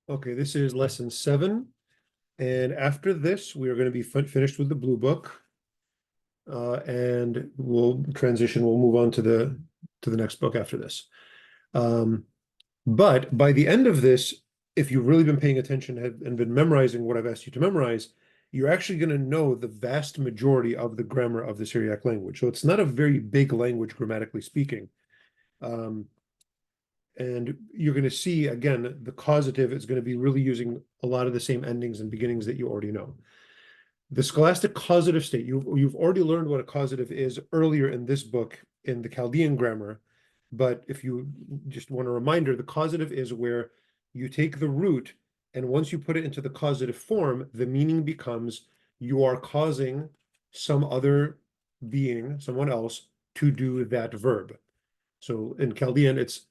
Okay, this is lesson 7. And after this, we are going to be finished with the blue book. And we'll move on to the next book after this. But by the end of this, if you've really been paying attention and been memorizing what I've asked you to memorize, you're actually going to know the vast majority of the grammar of the Syriac language. So it's not a very big language, grammatically speaking. And you're going to see, again, the causative is going to be really using a lot of the same endings and beginnings that you already know. The scholastic causative state, you've already learned what a causative is earlier in this book in the Chaldean Grammar. But if you just want a reminder, the causative is where you take the root, and once you put it into the causative form, the meaning becomes you are causing some other being, someone else, to do that verb. So in Chaldean, it's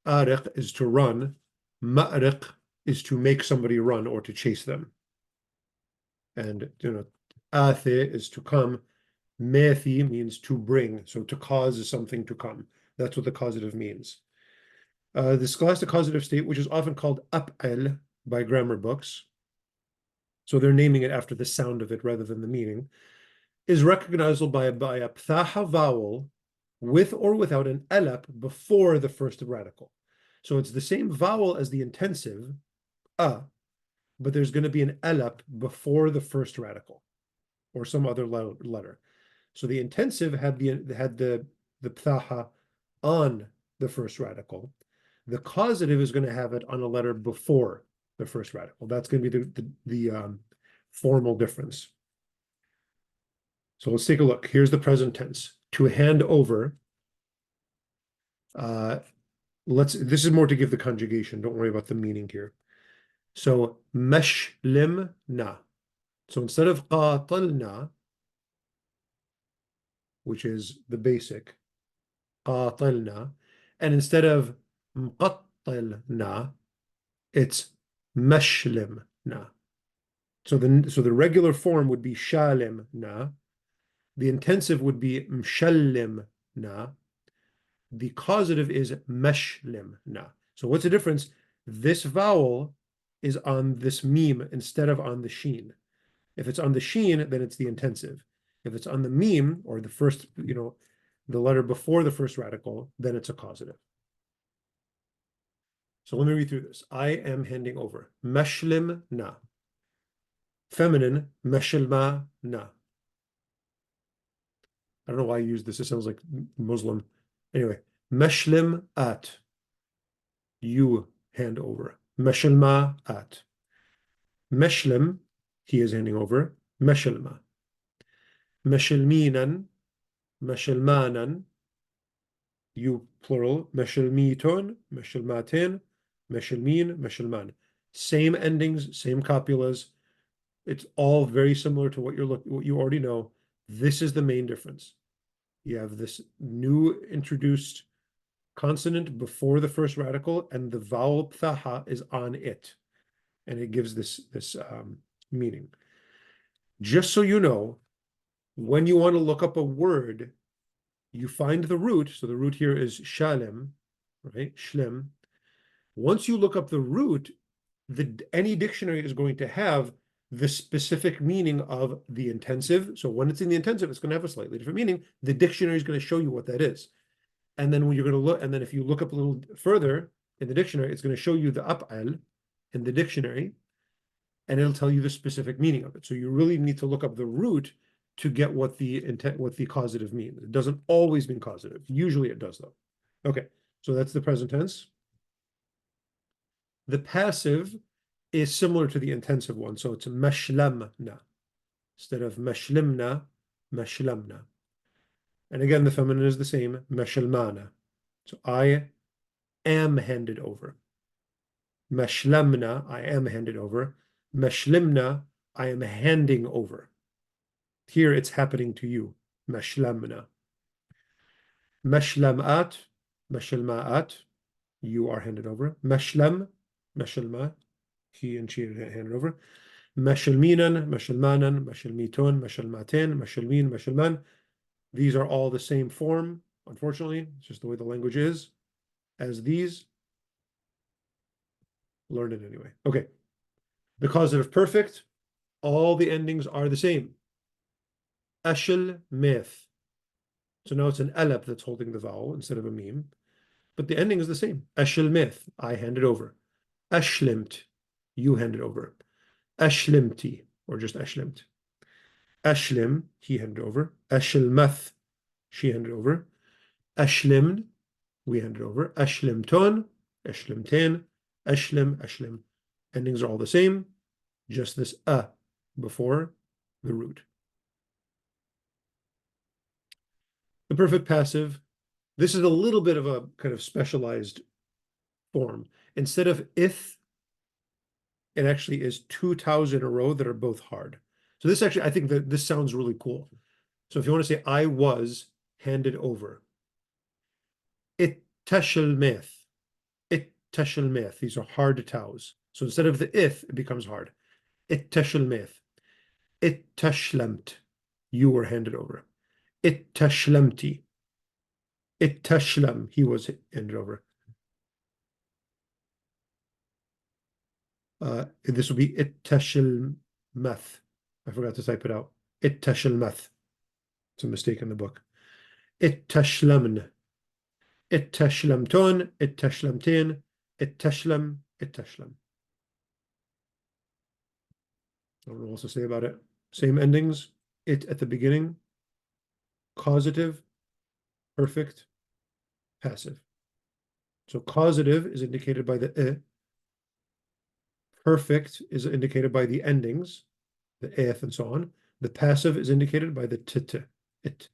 ariq is to run, ma'riq is to make somebody run or to chase them. And athe is to come, methi means to bring, so to cause something to come. That's what the causative means. The scholastic causative state, which is often called ap'al by grammar books, so they're naming it after the sound of it rather than the meaning, is recognizable by a pthaha vowel with or without an elep before the first radical. So it's the same vowel as the intensive, but there's going to be an elep before the first radical or some other letter. So the intensive had the pthaha on the first radical. The causative is going to have it on a letter before the first radical. That's going to be the formal difference. So let's take a look. Here's the present tense. To hand over. This is more to give the conjugation. Don't worry about the meaning here. So meshlim na. So instead of qatalna, which is the basic, qatalna, and instead of mqattalna, it's meshlim na. So the regular form would be shalim na. The intensive would be mshallim na. The causative is meshlim na. So what's the difference? This vowel is on this meme instead of on the sheen. If it's on the sheen, then it's the intensive. If it's on the meme, or the first, the letter before the first radical, then it's a causative. So let me read through this. I am handing over. Meshlim na. Feminine, meshilma na. I don't know why I use this. It sounds like Muslim. Anyway, meshlim at. You hand over. Meshilma at. Meshlim, he is handing over. Meshilma. Meshilminan, meshilmanan. You plural. Meshilmiton, meshilmatin, meshilmin, meshilman. Same endings, same copulas. It's all very similar to what you already know. This is the main difference. You have this new introduced consonant before the first radical, and the vowel pthaha is on it, and it gives this meaning. Just so you know, when you want to look up a word, you find the root. So the root here is shalem, right? Shlem. Once you look up the root, any dictionary is going to have the specific meaning of the intensive. So when it's in the intensive, it's going to have a slightly different meaning. The dictionary is going to show you what that is. And then when you're going to look, and then if you look up a little further in the dictionary, it's going to show you the ap'al in the dictionary, and it'll tell you the specific meaning of it. So you really need to look up the root to get what the causative means. It doesn't always mean causative. Usually it does, though. Okay, so that's the present tense. The passive is similar to the intensive one, so it's meshlamna instead of meshlimna, meshlamna. And again, the feminine is the same, meshelmana. So I am handed over. Meshlamna, I am handed over. Meshlimna, I am handing over. Here it's happening to you. Meshlamna. Meshlamat, meshelmaat, you are handed over. Meshlam, meshelma, he and she are handed over. Meshelminan, meshelmanan, meshelmiton, meshelmatin, meshelmin, meshelman. These are all the same form, unfortunately. It's just the way the language is, as these. Learn it anyway. Okay. The causative perfect, all the endings are the same. Ashel meth. So now it's an alep that's holding the vowel instead of a meme. But the ending is the same. Ashel meth. I hand it over. Ashlimt. You hand it over. Ashlimti. Or just ashlimt. Ashlim. He handed over. Ashilmath. She handed over. Ashlimn. We handed over. Ashlimton. Ashlimtain. Ashlim. Ashlim. Endings are all the same. Just this before the root. The perfect passive, this is a little bit of a kind of specialized form. Instead of if, it actually is two taus in a row that are both hard. So this actually, I think that this sounds really cool. So if you want to say, I was handed over. It teshelmeth. It teshelmeth. These are hard taus. So instead of the if, it becomes hard. It teshelmeth. It teshlemt. You were handed over. It teshlemti. It teshlem. He was handed over. This will be it teshelmeth. I forgot to type it out. It teshelmeth. It's a mistake in the book. It teshlemn. It teshlemton. It teshlemtin. It teshlem. It teshlem. I don't know what else to say about it. Same endings. It at the beginning. Causative. Perfect. Passive. So causative is indicated by the perfect is indicated by the endings, the eth and so on. The passive is indicated by the tt, it.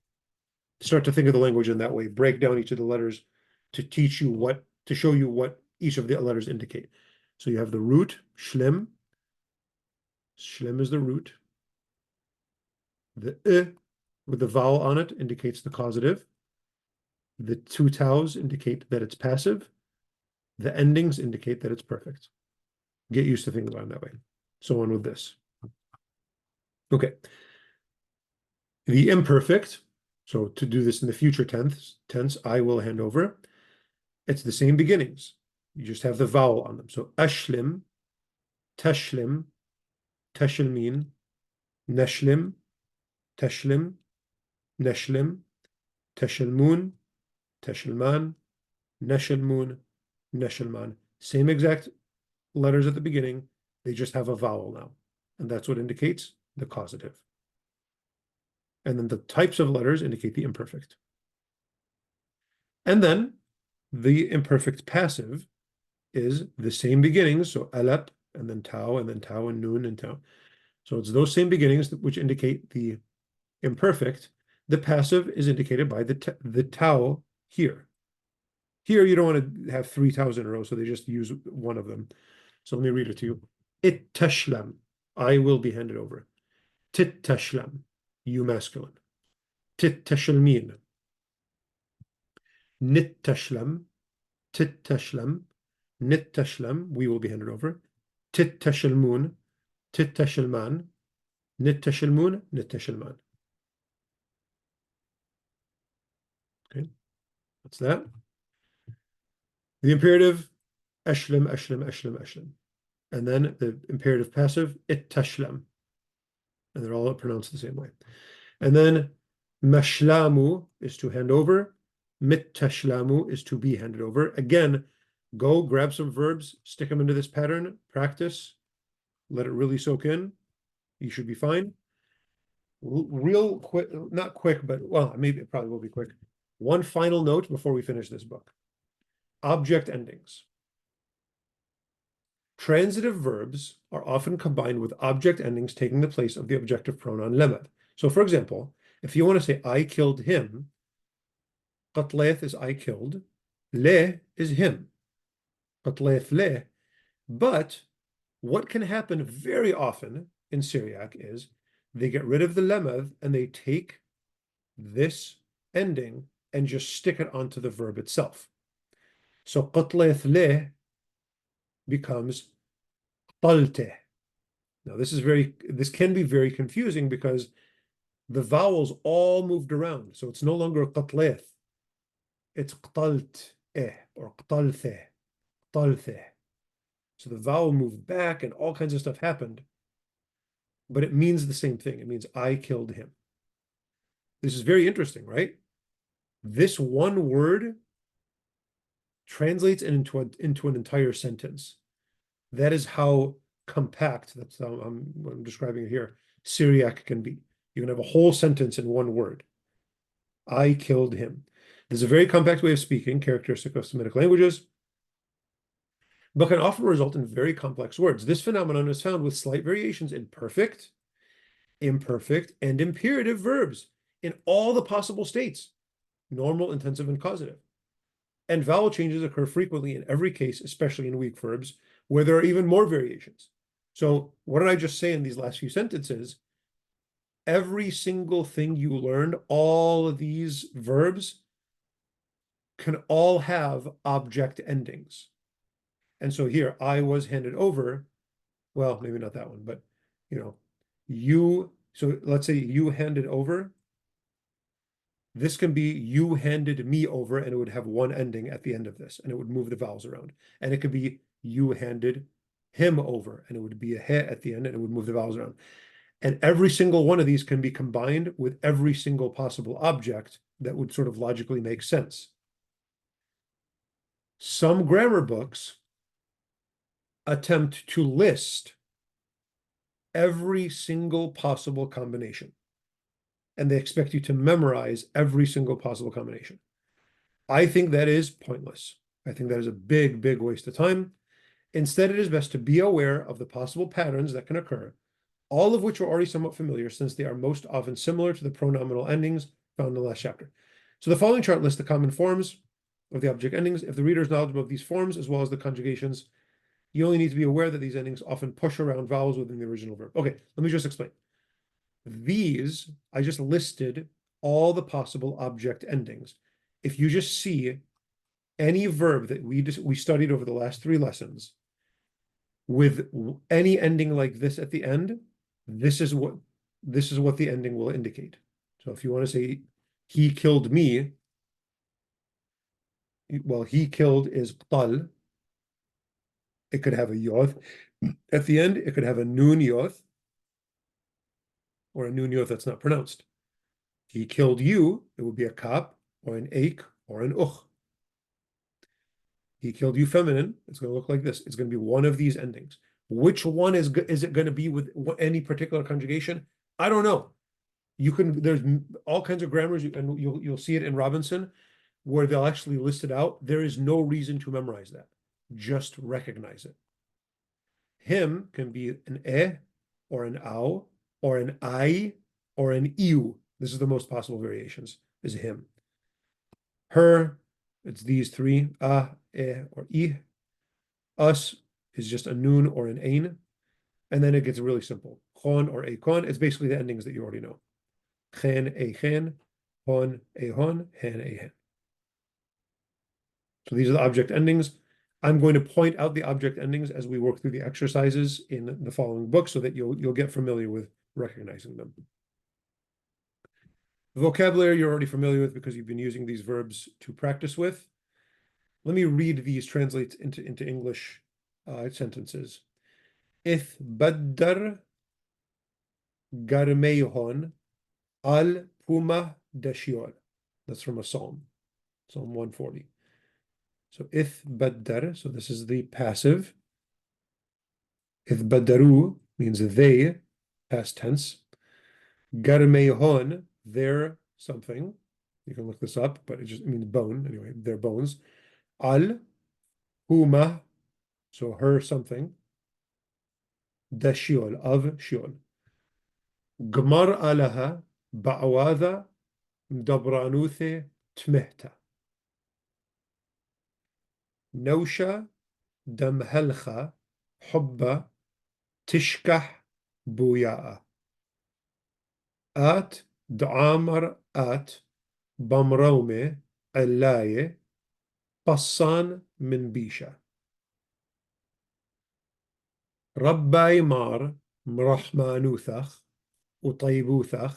Start to think of the language in that way. Break down each of the letters to teach you what, to show you what each of the letters indicate. So you have the root, shlim. Shlim is the root. The with the vowel on it indicates the causative. The two taus indicate that it's passive. The endings indicate that it's perfect. Get used to thinking about it that way. So on with this. Okay. The imperfect, so to do this in the future tense, I will hand over. It's the same beginnings. You just have the vowel on them. So ashlim, tashlim, tashlmin, nashlim, tashlim, nashlim, tashlmun, tashlman, nashlmun, nashlman. Same exact letters at the beginning. They just have a vowel now. And that's what indicates the causative. And then the types of letters indicate the imperfect. And then the imperfect passive is the same beginnings, so alep, and then tau, and nun, and tau. So it's those same beginnings which indicate the imperfect. The passive is indicated by the tau here. Here you don't want to have three taus in a row, so they just use one of them. So let me read it to you. It tashlam, I will be handed over. Tit tashlam, you masculine. Tit tashlmin. Nit tashlam, tit tashlam, nit tashlam, we will be handed over. Tit tashlmun, tit tashlman, nit tashlmun, nit tashlman. Okay, that's that. The imperative, ashlim, ashlim, ashlim, ashlim. And then the imperative passive, it tashlam. And they're all pronounced the same way. And then mashlamu is to hand over. Mit tashlamu is to be handed over. Again, go grab some verbs, stick them into this pattern, practice, let it really soak in. You should be fine. Real quick, not quick, but well, maybe it probably will be quick. One final note before we finish this book. Object endings. Transitive verbs are often combined with object endings taking the place of the objective pronoun lemed. So for example, if you want to say I killed him, qatleth is I killed, le is him. Qatleth le. But what can happen very often in Syriac is they get rid of the lemed and they take this ending and just stick it onto the verb itself. So qatleth le becomes qalte. Now this can be very confusing because the vowels all moved around. So it's no longer qatleth. It's qtalt or qtalthe, qtalthe. So the vowel moved back and all kinds of stuff happened, but it means the same thing. It means I killed him. This is very interesting, right? This one word translates into an entire sentence. That is how compact, that's how I'm describing it here, Syriac can be. You can have a whole sentence in one word. I killed him. This is a very compact way of speaking, characteristic of Semitic languages, but can often result in very complex words. This phenomenon is found with slight variations in perfect, imperfect, and imperative verbs in all the possible states, normal, intensive, and causative. And vowel changes occur frequently in every case, especially in weak verbs, where there are even more variations. So what did I just say in these last few sentences? Every single thing you learned, all of these verbs can all have object endings. And so here, I was handed over. Well, maybe not that one, but so let's say you handed over. This can be you handed me over, and it would have one ending at the end of this, and it would move the vowels around. And it could be you handed him over, and it would be a he at the end, and it would move the vowels around. And every single one of these can be combined with every single possible object that would sort of logically make sense. Some grammar books attempt to list every single possible combination, and they expect you to memorize every single possible combination. I think that is pointless. I think that is a big, big waste of time. Instead, it is best to be aware of the possible patterns that can occur, all of which are already somewhat familiar since they are most often similar to the pronominal endings found in the last chapter. So the following chart lists the common forms of the object endings. If the reader is knowledgeable of these forms as well as the conjugations, you only need to be aware that these endings often push around vowels within the original verb. Okay, let me just explain. These, I just listed all the possible object endings. If you just see any verb that we studied over the last 3 lessons with any ending like this at the end, this is what the ending will indicate. So if you want to say he killed me, well, he killed is qtal. It could have a yoth at the end. It could have a nun yoth, or a nun yoth that's not pronounced. He killed you, it would be a kap, or an aik, or an uch. He killed you feminine, it's going to look like this. It's going to be one of these endings. Which one is it going to be with any particular conjugation? I don't know. There's all kinds of grammars, and you'll see it in Robinson, where they'll actually list it out. There is no reason to memorize that. Just recognize it. Him can be an or an ow, or an I, or an iu. This is the most possible variations, is him. Her, it's these 3, or i. Us is just a nun or an ain. And then it gets really simple. Chon or akon, it's basically the endings that you already know. Chen, a chen, hon, a hon, hen, a hen. So these are the object endings. I'm going to point out the object endings as we work through the exercises in the following book so that you'll get familiar with recognizing them. The vocabulary you're already familiar with because you've been using these verbs to practice with. Let me read these translate into English sentences. Ith baddar garmeyhon al puma dashiol. That's from a psalm, Psalm 140. So ith baddar, so this is the passive. Ith baddaru means they, past tense. Garmeyhon, their something. You can look this up, but it means bone. Anyway, their bones. Al huma, so her something. Dashiol, of shiol. Gmar alaha ba'awada mdabranuthe tmehta. Nausha damhelcha hubba tishkah buya'a. At da'amar at bamraume allaye passan min bisha. Rabbi mar mrahmanuthach utaybuthach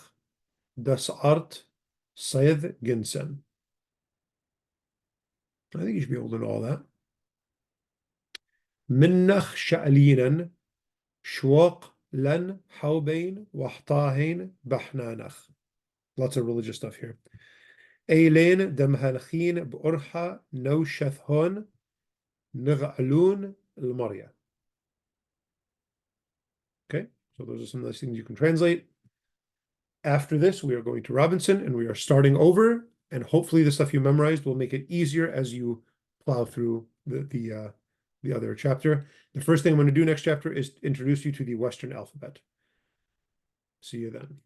das art sayed ginsen. I think you should be able to know all that. منخ شألينا شوق لن حوبين وحطاهين بحنانخ. Lots of religious stuff here. Eileen دمهالخين بأرحى نوشثهون نغعلون المريا. Okay, so those are some of those things you can translate. After this, we are going to Robinson and we are starting over, and hopefully the stuff you memorized will make it easier as you plow through the other chapter. The first thing I'm going to do next chapter is introduce you to the Western alphabet. See you then.